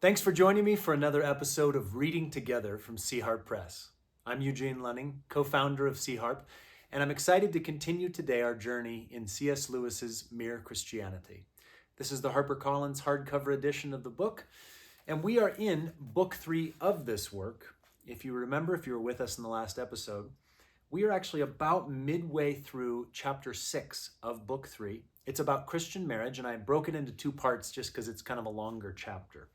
Thanks for joining me for another episode of Reading Together from Sea Harp Press. I'm Eugene Lenning, co-founder of Sea Harp, and I'm excited to continue today our journey in C.S. Lewis's Mere Christianity. This is the Harper Collins hardcover edition of the book, and we are in Book 3 of this work. If you remember, if you were with us in the last episode, we are actually about midway through chapter 6 of Book 3. It's about Christian marriage, and I broke it into two parts just because it's kind of a longer chapter.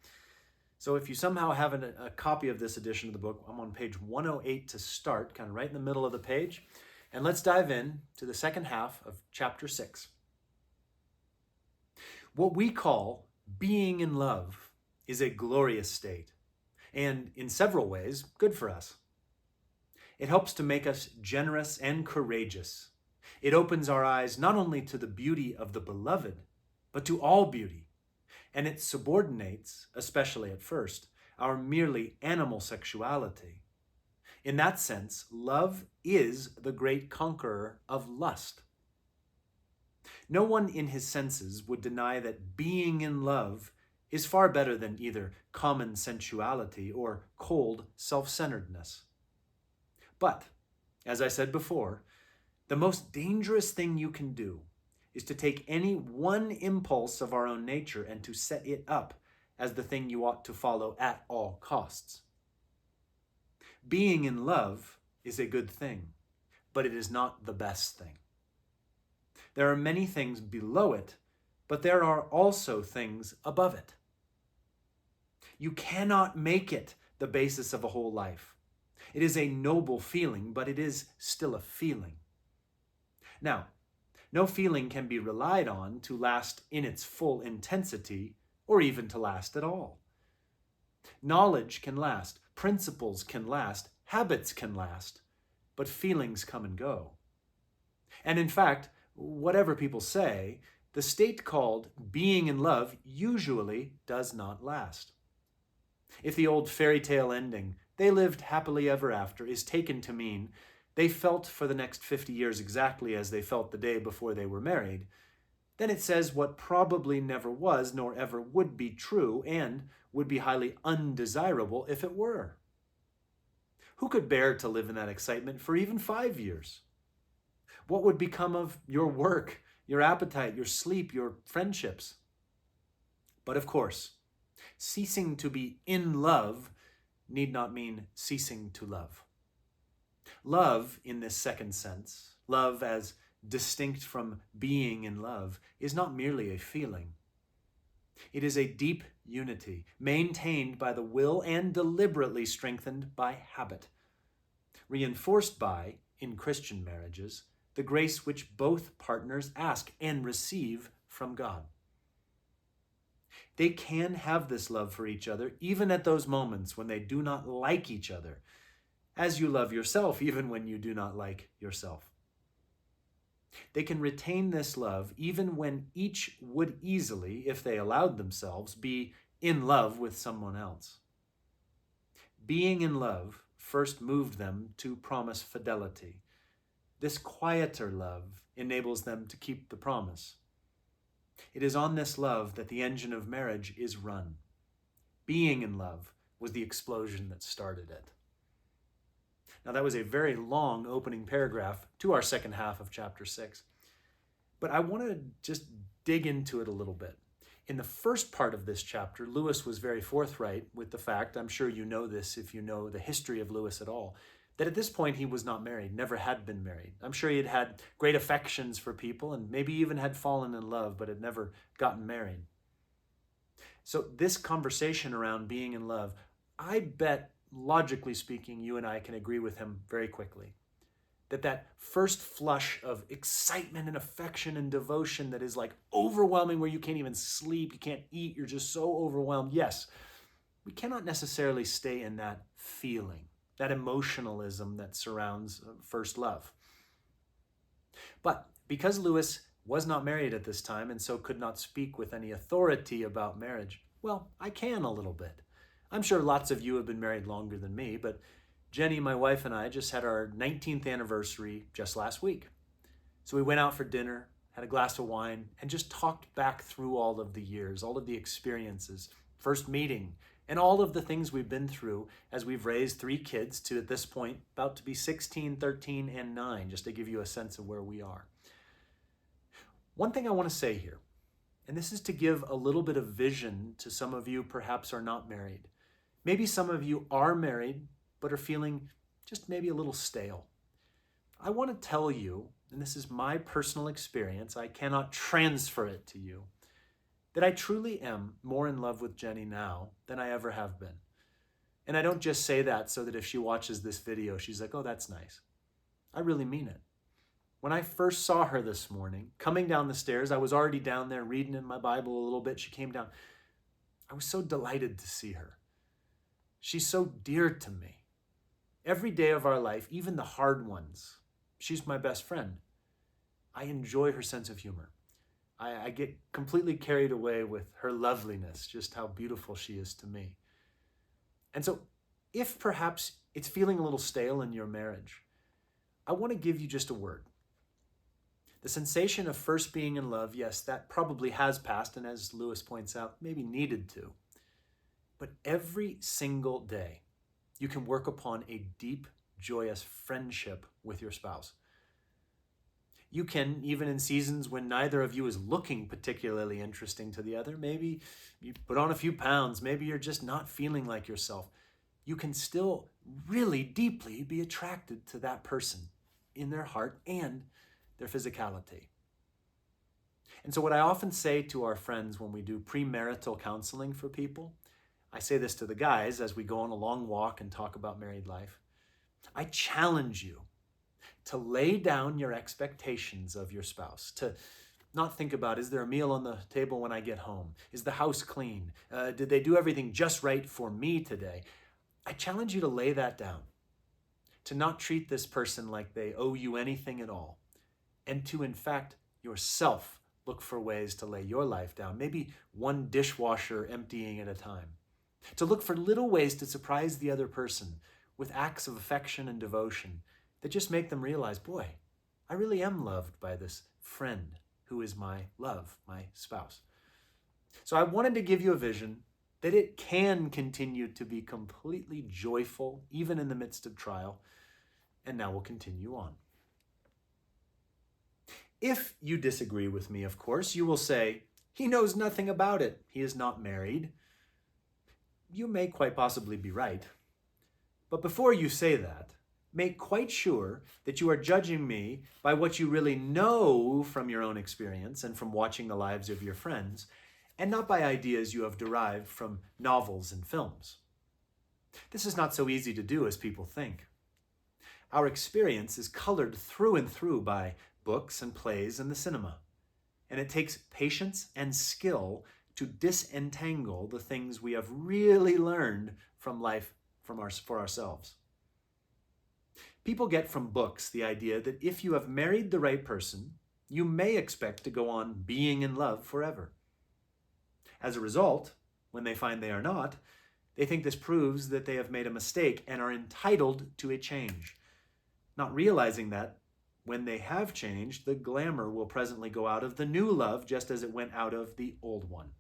So if you somehow have a copy of this edition of the book, I'm on page 108 to start, kind of right in the middle of the page. And let's dive in to the second half of chapter 6. What we call being in love is a glorious state, and in several ways, good for us. It helps to make us generous and courageous. It opens our eyes not only to the beauty of the beloved, but to all beauty. And it subordinates, especially at first, our merely animal sexuality. In that sense, love is the great conqueror of lust. No one in his senses would deny that being in love is far better than either common sensuality or cold self-centeredness. But, as I said before, the most dangerous thing you can do is to take any one impulse of our own nature and to set it up as the thing you ought to follow at all costs. Being in love is a good thing, but it is not the best thing. There are many things below it, but there are also things above it. You cannot make it the basis of a whole life. It is a noble feeling, but it is still a feeling. Now, no feeling can be relied on to last in its full intensity or even to last at all. Knowledge can last, principles can last, habits can last, but feelings come and go. And in fact, whatever people say, the state called being in love usually does not last. If the old fairy tale ending, they lived happily ever after, is taken to mean they felt for the next 50 years exactly as they felt the day before they were married, then it says what probably never was nor ever would be true and would be highly undesirable if it were. Who could bear to live in that excitement for even 5 years? What would become of your work, your appetite, your sleep, your friendships? But of course, ceasing to be in love need not mean ceasing to love. Love, in this second sense, love as distinct from being in love, is not merely a feeling. It is a deep unity, maintained by the will and deliberately strengthened by habit, reinforced by, in Christian marriages, the grace which both partners ask and receive from God. They can have this love for each other even at those moments when they do not like each other, as you love yourself even when you do not like yourself. They can retain this love even when each would easily, if they allowed themselves, be in love with someone else. Being in love first moved them to promise fidelity. This quieter love enables them to keep the promise. It is on this love that the engine of marriage is run. Being in love was the explosion that started it. Now, that was a very long opening paragraph to our second half of chapter 6. But I want to just dig into it a little bit. In the first part of this chapter, Lewis was very forthright with the fact, I'm sure you know this if you know the history of Lewis at all, that at this point he was not married, never had been married. I'm sure he had had great affections for people and maybe even had fallen in love, but had never gotten married. So this conversation around being in love, I bet, logically speaking, you and I can agree with him very quickly. That first flush of excitement and affection and devotion that is like overwhelming, where you can't even sleep, you can't eat, you're just so overwhelmed. Yes, we cannot necessarily stay in that feeling, that emotionalism that surrounds first love. But because Lewis was not married at this time and so could not speak with any authority about marriage, well, I can a little bit. I'm sure lots of you have been married longer than me, but Jenny, my wife, and I just had our 19th anniversary just last week. So we went out for dinner, had a glass of wine, and just talked back through all of the years, all of the experiences. First meeting, and all of the things we've been through as we've raised 3 kids to, at this point, about to be 16, 13, and 9, just to give you a sense of where we are. One thing I want to say here, and this is to give a little bit of vision to some of you perhaps are not married. Maybe some of you are married, but are feeling just maybe a little stale. I want to tell you, and this is my personal experience, I cannot transfer it to you, that I truly am more in love with Jenny now than I ever have been. And I don't just say that so that if she watches this video, she's like, oh, that's nice. I really mean it. When I first saw her this morning, coming down the stairs, I was already down there reading in my Bible a little bit. She came down. I was so delighted to see her. She's so dear to me. Every day of our life, even the hard ones, she's my best friend. I enjoy her sense of humor. I get completely carried away with her loveliness, just how beautiful she is to me. And so if perhaps it's feeling a little stale in your marriage, I want to give you just a word. The sensation of first being in love, yes, that probably has passed, and as Lewis points out, maybe needed to. But every single day, you can work upon a deep, joyous friendship with your spouse. You can, even in seasons when neither of you is looking particularly interesting to the other, maybe you put on a few pounds, maybe you're just not feeling like yourself, you can still really deeply be attracted to that person in their heart and their physicality. And so what I often say to our friends when we do premarital counseling for people, I say this to the guys as we go on a long walk and talk about married life, I challenge you to lay down your expectations of your spouse, to not think about, is there a meal on the table when I get home? Is the house clean? Did they do everything just right for me today? I challenge you to lay that down, to not treat this person like they owe you anything at all, and to, in fact, yourself look for ways to lay your life down, maybe one dishwasher emptying at a time, to look for little ways to surprise the other person with acts of affection and devotion that just make them realize, boy, I really am loved by this friend who is my love, my spouse. So I wanted to give you a vision that it can continue to be completely joyful, even in the midst of trial. And now we'll continue on. If you disagree with me, of course, you will say, he knows nothing about it. He is not married. You may quite possibly be right. But before you say that, make quite sure that you are judging me by what you really know from your own experience and from watching the lives of your friends, and not by ideas you have derived from novels and films. This is not so easy to do as people think. Our experience is colored through and through by books and plays and the cinema, and it takes patience and skill to disentangle the things we have really learned from life for ourselves. People get from books the idea that if you have married the right person, you may expect to go on being in love forever. As a result, when they find they are not, they think this proves that they have made a mistake and are entitled to a change, not realizing that when they have changed, the glamour will presently go out of the new love just as it went out of the old one.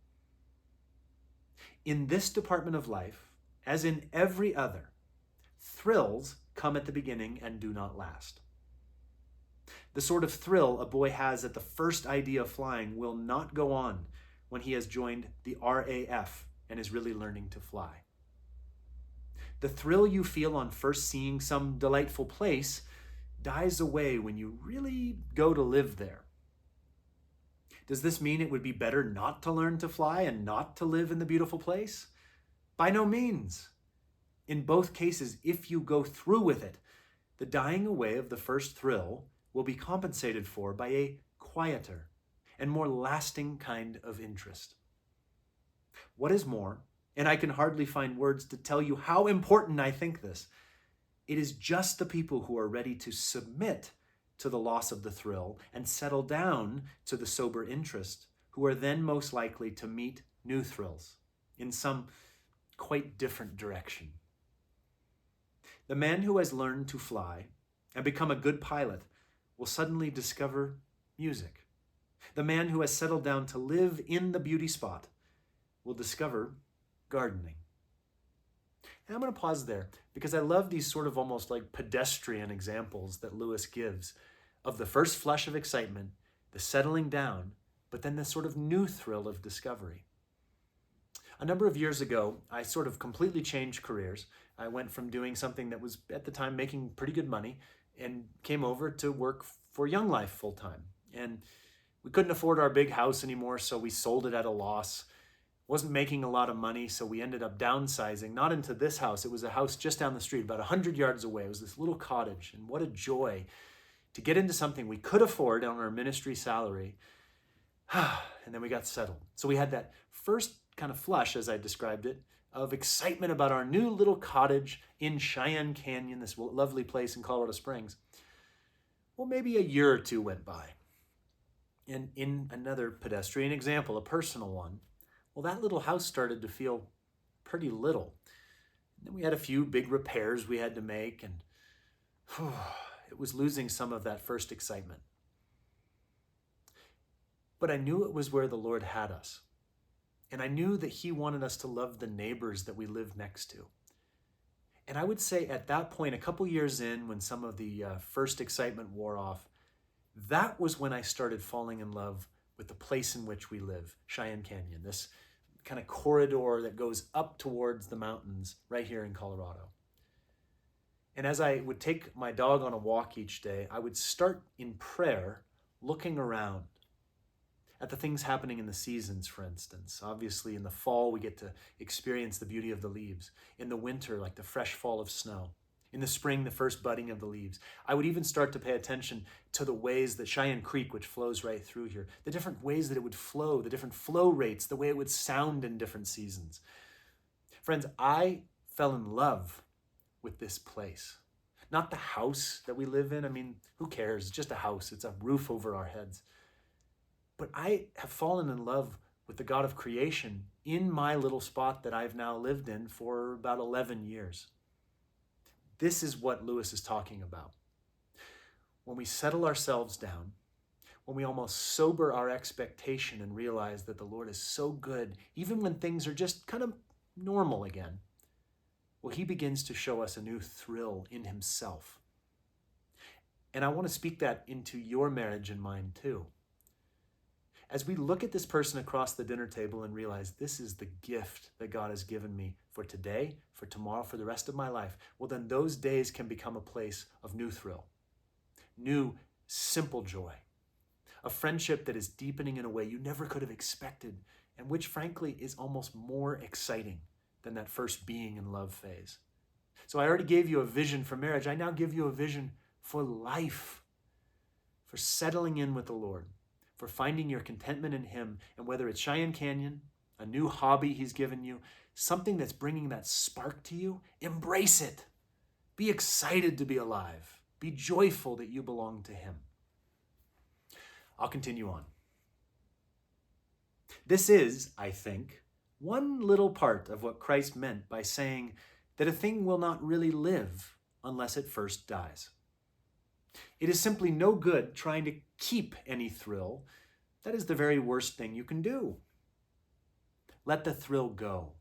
In this department of life, as in every other, thrills come at the beginning and do not last. The sort of thrill a boy has at the first idea of flying will not go on when he has joined the RAF and is really learning to fly. The thrill you feel on first seeing some delightful place dies away when you really go to live there. Does this mean it would be better not to learn to fly and not to live in the beautiful place? By no means. In both cases, if you go through with it, the dying away of the first thrill will be compensated for by a quieter and more lasting kind of interest. What is more, and I can hardly find words to tell you how important I think this, it is just the people who are ready to submit to the loss of the thrill and settle down to the sober interest who are then most likely to meet new thrills in some quite different direction. The man who has learned to fly and become a good pilot will suddenly discover music. The man who has settled down to live in the beauty spot will discover gardening. And I'm going to pause there because I love these sort of almost like pedestrian examples that Lewis gives of the first flush of excitement, the settling down, but then the sort of new thrill of discovery. A number of years ago, I sort of completely changed careers. I went from doing something that was at the time making pretty good money and came over to work for Young Life full time. And we couldn't afford our big house anymore, so we sold it at a loss. Wasn't making a lot of money, so we ended up downsizing, not into this house. It was a house just down the street, about 100 yards away. It was this little cottage, and what a joy to get into something we could afford on our ministry salary. And then we got settled. So we had that first kind of flush, as I described it, of excitement about our new little cottage in Cheyenne Canyon, this lovely place in Colorado Springs. Well, maybe a year or two went by. And in another pedestrian example, a personal one, well, that little house started to feel pretty little. And then we had a few big repairs we had to make, and it was losing some of that first excitement. But I knew it was where the Lord had us. And I knew that He wanted us to love the neighbors that we live next to. And I would say at that point, a couple years in, when some of the first excitement wore off, that was when I started falling in love with the place in which we live, Cheyenne Canyon, this kind of corridor that goes up towards the mountains right here in Colorado. And as I would take my dog on a walk each day, I would start in prayer, looking around at the things happening in the seasons, for instance. Obviously, in the fall, we get to experience the beauty of the leaves. In the winter, like the fresh fall of snow. In the spring, the first budding of the leaves. I would even start to pay attention to the ways that Cheyenne Creek, which flows right through here, the different ways that it would flow, the different flow rates, the way it would sound in different seasons. Friends, I fell in love with this place. Not the house that we live in. I mean, who cares? It's just a house. It's a roof over our heads. But I have fallen in love with the God of creation in my little spot that I've now lived in for about 11 years. This is what Lewis is talking about. When we settle ourselves down, when we almost sober our expectation and realize that the Lord is so good, even when things are just kind of normal again, well, He begins to show us a new thrill in Himself. And I want to speak that into your marriage and mine too. As we look at this person across the dinner table and realize this is the gift that God has given me for today, for tomorrow, for the rest of my life, well, then those days can become a place of new thrill, new simple joy, a friendship that is deepening in a way you never could have expected, and which frankly is almost more exciting than that first being in love phase. So I already gave you a vision for marriage. I now give you a vision for life, for settling in with the Lord, for finding your contentment in Him. And whether it's Cheyenne Canyon, a new hobby He's given you, something that's bringing that spark to you, embrace it. Be excited to be alive. Be joyful that you belong to Him. I'll continue on. This is, I think, one little part of what Christ meant by saying that a thing will not really live unless it first dies. It is simply no good trying to keep any thrill. That is the very worst thing you can do. Let the thrill go.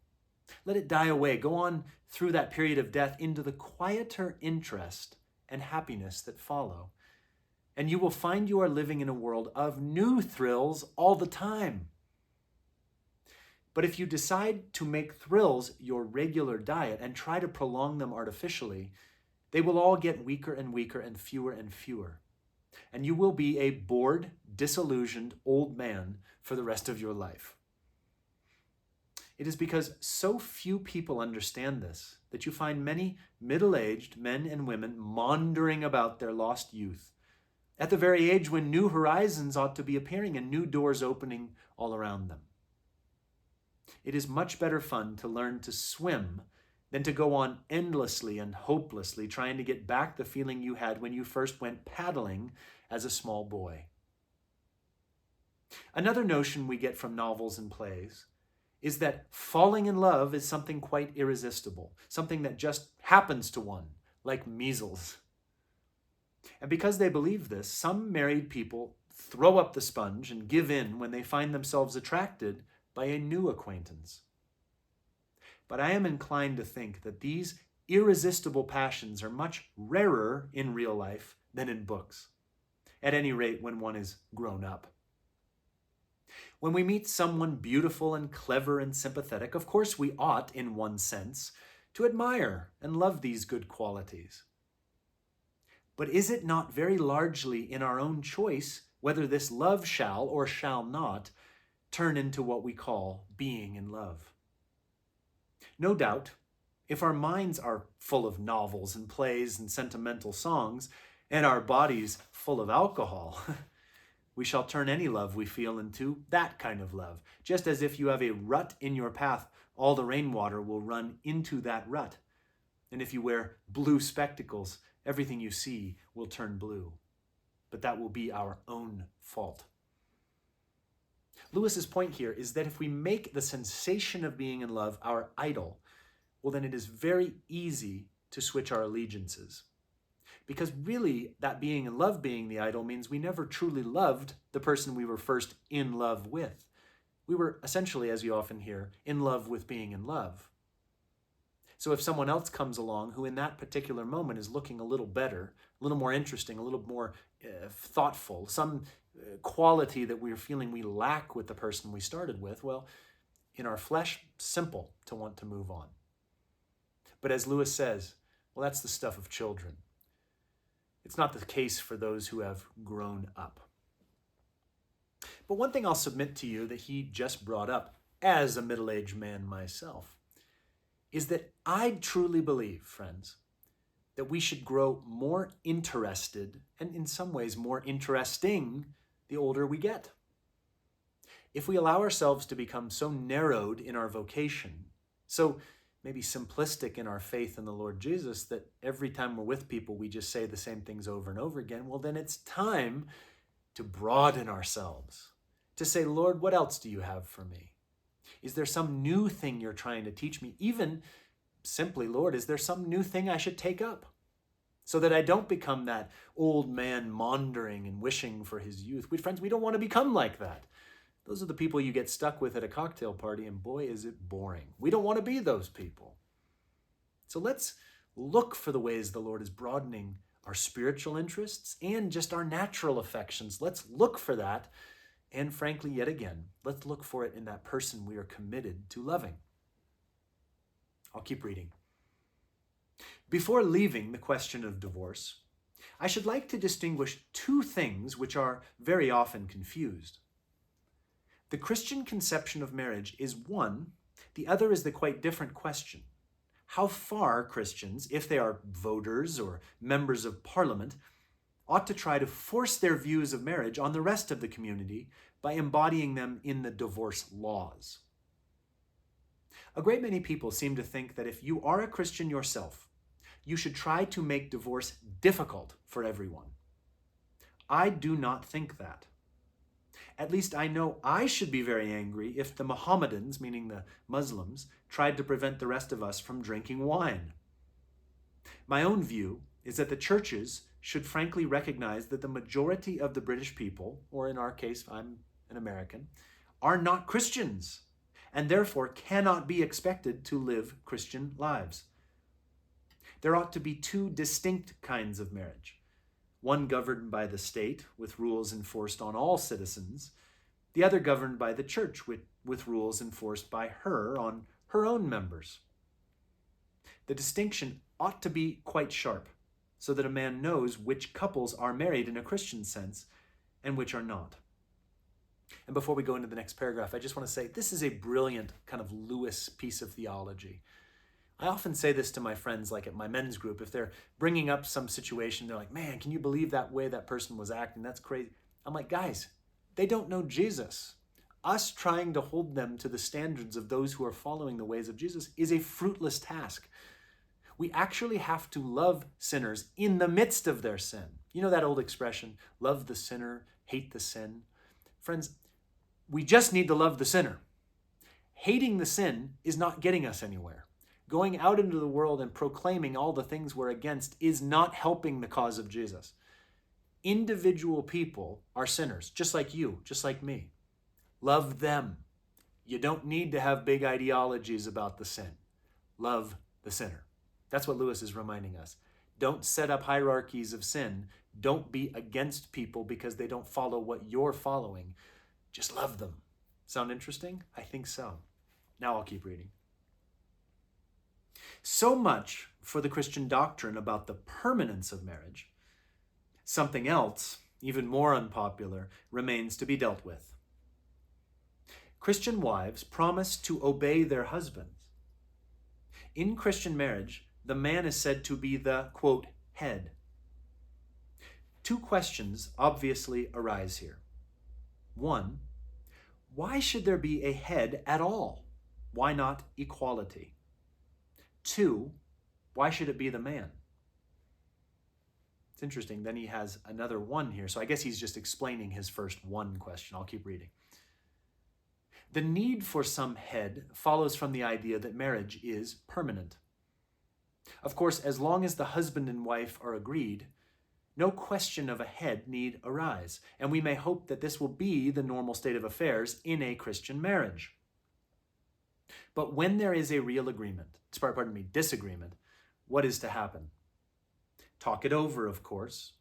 Let it die away. Go on through that period of death into the quieter interest and happiness that follow. And you will find you are living in a world of new thrills all the time. But if you decide to make thrills your regular diet and try to prolong them artificially, they will all get weaker and weaker and fewer. And you will be a bored, disillusioned old man for the rest of your life. It is because so few people understand this that you find many middle-aged men and women maundering about their lost youth at the very age when new horizons ought to be appearing and new doors opening all around them. It is much better fun to learn to swim than to go on endlessly and hopelessly trying to get back the feeling you had when you first went paddling as a small boy. Another notion we get from novels and plays is that falling in love is something quite irresistible, something that just happens to one, like measles. And because they believe this, some married people throw up the sponge and give in when they find themselves attracted by a new acquaintance. But I am inclined to think that these irresistible passions are much rarer in real life than in books, at any rate when one is grown up. When we meet someone beautiful and clever and sympathetic, of course we ought, in one sense, to admire and love these good qualities. But is it not very largely in our own choice whether this love shall or shall not turn into what we call being in love? No doubt, if our minds are full of novels and plays and sentimental songs, and our bodies full of alcohol, we shall turn any love we feel into that kind of love. Just as if you have a rut in your path, all the rainwater will run into that rut. And if you wear blue spectacles, everything you see will turn blue. But that will be our own fault. Lewis's point here is that if we make the sensation of being in love our idol, well, then it is very easy to switch our allegiances. Because really, that being in love being the idol means we never truly loved the person we were first in love with. We were essentially, as you often hear, in love with being in love. So if someone else comes along who in that particular moment is looking a little better, a little more interesting, a little more thoughtful, some quality that we're feeling we lack with the person we started with, well, in our flesh, simple to want to move on. But as Lewis says, well, that's the stuff of children. It's not the case for those who have grown up. But one thing I'll submit to you that he just brought up, as a middle-aged man myself, is that I truly believe, friends, that we should grow more interested, and in some ways more interesting, the older we get. If we allow ourselves to become so narrowed in our vocation, so maybe simplistic in our faith in the Lord Jesus, that every time we're with people we just say the same things over and over again, well, then it's time to broaden ourselves, to say, Lord, what else do you have for me? Is there some new thing you're trying to teach me? Even simply, Lord, is there some new thing I should take up so that I don't become that old man maundering and wishing for his youth? Friends, we don't want to become like that. Those are the people you get stuck with at a cocktail party, and boy, is it boring. We don't want to be those people. So let's look for the ways the Lord is broadening our spiritual interests and just our natural affections. Let's look for that. And frankly, yet again, let's look for it in that person we are committed to loving. I'll keep reading. Before leaving the question of divorce, I should like to distinguish two things which are very often confused. The Christian conception of marriage is one, the other is the quite different question. How far Christians, if they are voters or members of parliament, ought to try to force their views of marriage on the rest of the community by embodying them in the divorce laws. A great many people seem to think that if you are a Christian yourself, you should try to make divorce difficult for everyone. I do not think that. At least I know I should be very angry if the Mohammedans, meaning the Muslims, tried to prevent the rest of us from drinking wine. My own view is that the churches should frankly recognize that the majority of the British people, or in our case, I'm an American, are not Christians, and therefore cannot be expected to live Christian lives. There ought to be two distinct kinds of marriage. One governed by the state, with rules enforced on all citizens, the other governed by the church, with rules enforced by her on her own members. The distinction ought to be quite sharp, so that a man knows which couples are married in a Christian sense and which are not. And before we go into the next paragraph, I just want to say this is a brilliant kind of Lewis piece of theology. I often say this to my friends, like at my men's group, if they're bringing up some situation, they're like, man, can you believe that way that person was acting? That's crazy. I'm like, guys, they don't know Jesus. Us trying to hold them to the standards of those who are following the ways of Jesus is a fruitless task. We actually have to love sinners in the midst of their sin. You know that old expression, love the sinner, hate the sin? Friends, we just need to love the sinner. Hating the sin is not getting us anywhere. Going out into the world and proclaiming all the things we're against is not helping the cause of Jesus. Individual people are sinners, just like you, just like me. Love them. You don't need to have big ideologies about the sin. love the sinner. That's what Lewis is reminding us. Don't set up hierarchies of sin. Don't be against people because they don't follow what you're following. Just love them. Sound interesting? I think so. Now I'll keep reading. So much for the Christian doctrine about the permanence of marriage. Something else, even more unpopular, remains to be dealt with. Christian wives promise to obey their husbands. In Christian marriage, the man is said to be the, quote, head. Two questions obviously arise here. One, why should there be a head at all? Why not equality? Two, why should it be the man? It's interesting. Then he has another one here. So I guess he's just explaining his first one question. I'll keep reading. The need for some head follows from the idea that marriage is permanent. Of course, as long as the husband and wife are agreed, no question of a head need arise, and we may hope that this will be the normal state of affairs in a Christian marriage. But when there is a real disagreement, what is to happen? Talk it over, of course,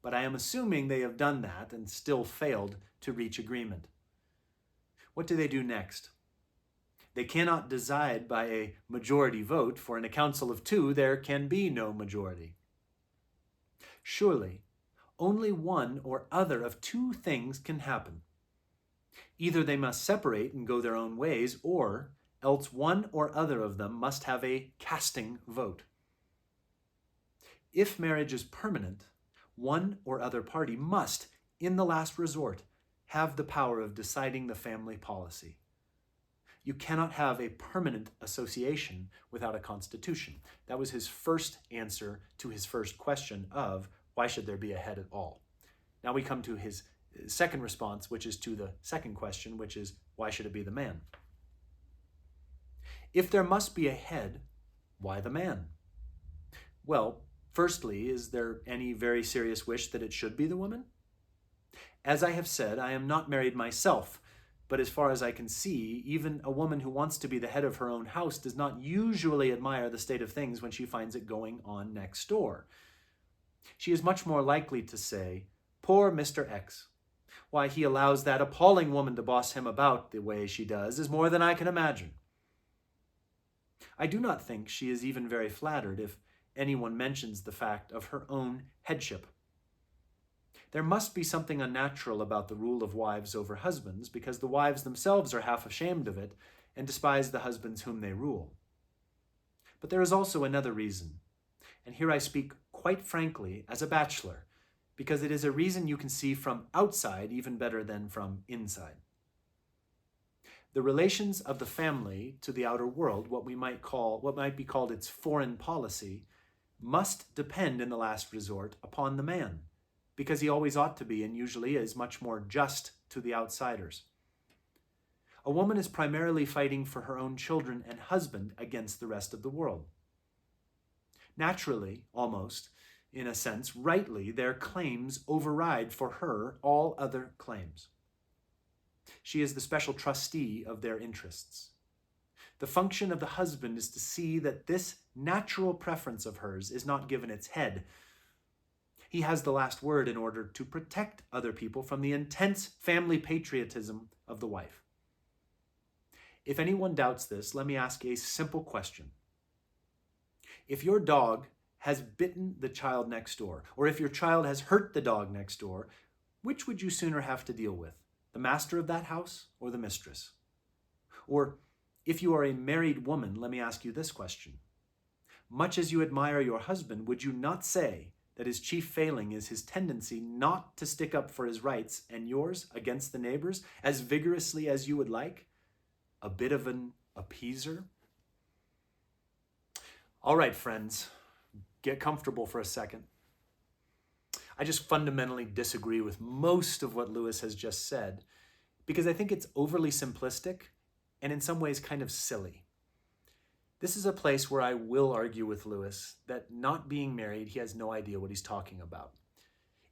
but I am assuming they have done that and still failed to reach agreement. What do they do next? They cannot decide by a majority vote, for in a council of two there can be no majority. Surely, only one or other of two things can happen. Either they must separate and go their own ways, or else one or other of them must have a casting vote. If marriage is permanent, one or other party must, in the last resort, have the power of deciding the family policy. You cannot have a permanent association without a constitution. That was his first answer to his first question of why should there be a head at all? Now we come to his second response, which is to the second question, which is why should it be the man? If there must be a head, why the man? Well, firstly, is there any very serious wish that it should be the woman? As I have said, I am not married myself, but as far as I can see, even a woman who wants to be the head of her own house does not usually admire the state of things when she finds it going on next door. She is much more likely to say, "Poor Mr. X. Why he allows that appalling woman to boss him about the way she does is more than I can imagine." I do not think she is even very flattered if anyone mentions the fact of her own headship. There must be something unnatural about the rule of wives over husbands, because the wives themselves are half ashamed of it and despise the husbands whom they rule. But there is also another reason, and here I speak quite frankly as a bachelor, because it is a reason you can see from outside even better than from inside. The relations of the family to the outer world, what might be called its foreign policy, must depend in the last resort upon the man, because he always ought to be and usually is much more just to the outsiders. A woman is primarily fighting for her own children and husband against the rest of the world. Naturally, almost, in a sense, rightly, their claims override for her all other claims. She is the special trustee of their interests. The function of the husband is to see that this natural preference of hers is not given its head. He has the last word in order to protect other people from the intense family patriotism of the wife. If anyone doubts this, let me ask a simple question. If your dog has bitten the child next door, or if your child has hurt the dog next door, which would you sooner have to deal with, the master of that house or the mistress? Or if you are a married woman, let me ask you this question. Much as you admire your husband, would you not say that his chief failing is his tendency not to stick up for his rights and yours against the neighbors as vigorously as you would like? A bit of an appeaser? All right, friends, get comfortable for a second. I just fundamentally disagree with most of what Lewis has just said because I think it's overly simplistic and in some ways kind of silly. This is a place where I will argue with Lewis that not being married, he has no idea what he's talking about.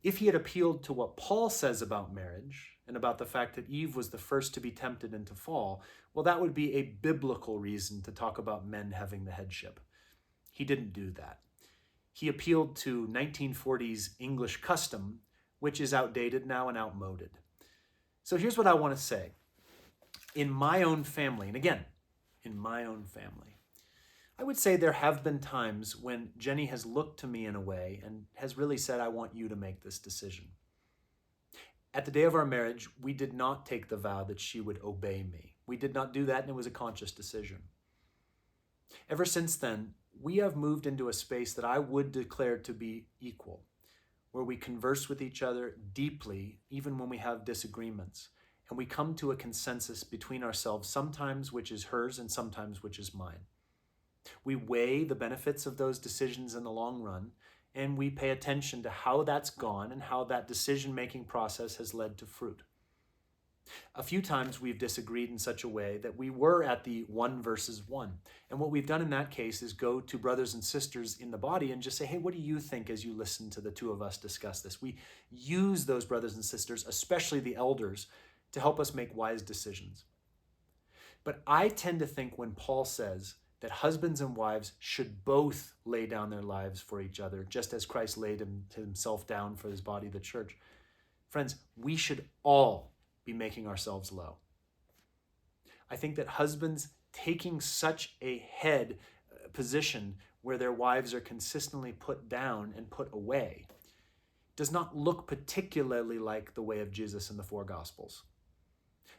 If he had appealed to what Paul says about marriage and about the fact that Eve was the first to be tempted and to fall, well, that would be a biblical reason to talk about men having the headship. He didn't do that. He appealed to 1940s English custom, which is outdated now and outmoded. So here's what I want to say. In my own family, and again, in my own family, I would say there have been times when Jenny has looked to me in a way and has really said, I want you to make this decision. At the day of our marriage, we did not take the vow that she would obey me. We did not do that, and it was a conscious decision. Ever since then, we have moved into a space that I would declare to be equal, where we converse with each other deeply, even when we have disagreements, and we come to a consensus between ourselves, sometimes which is hers and sometimes which is mine. We weigh the benefits of those decisions in the long run, and we pay attention to how that's gone and how that decision-making process has led to fruit. A few times we've disagreed in such a way that we were at the 1 versus 1. And what we've done in that case is go to brothers and sisters in the body and just say, hey, what do you think as you listen to the two of us discuss this? We use those brothers and sisters, especially the elders, to help us make wise decisions. But I tend to think when Paul says that husbands and wives should both lay down their lives for each other, just as Christ laid himself down for his body, the church. Friends, we should all be making ourselves low. I think that husbands taking such a head position where their wives are consistently put down and put away does not look particularly like the way of Jesus in the 4 Gospels.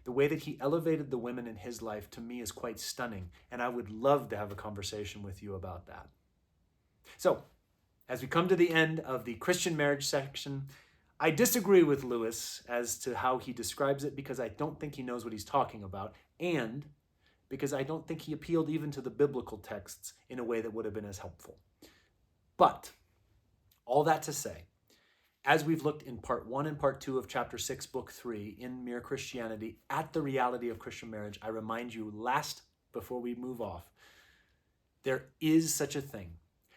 The way that he elevated the women in his life to me is quite stunning, and I would love to have a conversation with you about that. So, as we come to the end of the Christian marriage section, I disagree with Lewis as to how he describes it because I don't think he knows what he's talking about, and because I don't think he appealed even to the biblical texts in a way that would have been as helpful. But, all that to say, as we've looked in part 1 and part 2 of chapter 6, book 3, in Mere Christianity, at the reality of Christian marriage, I remind you before we move off, there is such a thing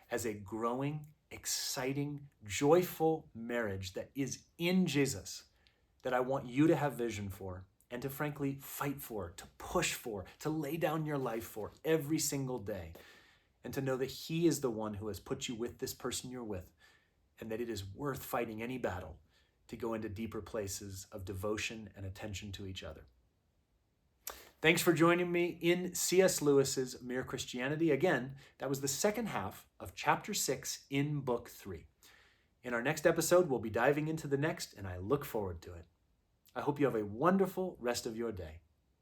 as a growing, exciting, joyful marriage that is in Jesus that I want you to have vision for and to frankly fight for, to push for, to lay down your life for every single day, and to know that he is the one who has put you with this person you're with, and that it is worth fighting any battle to go into deeper places of devotion and attention to each other. Thanks for joining me in C.S. Lewis's Mere Christianity. Again, that was the second half of chapter 6 in book 3. In our next episode, we'll be diving into the next, and I look forward to it. I hope you have a wonderful rest of your day.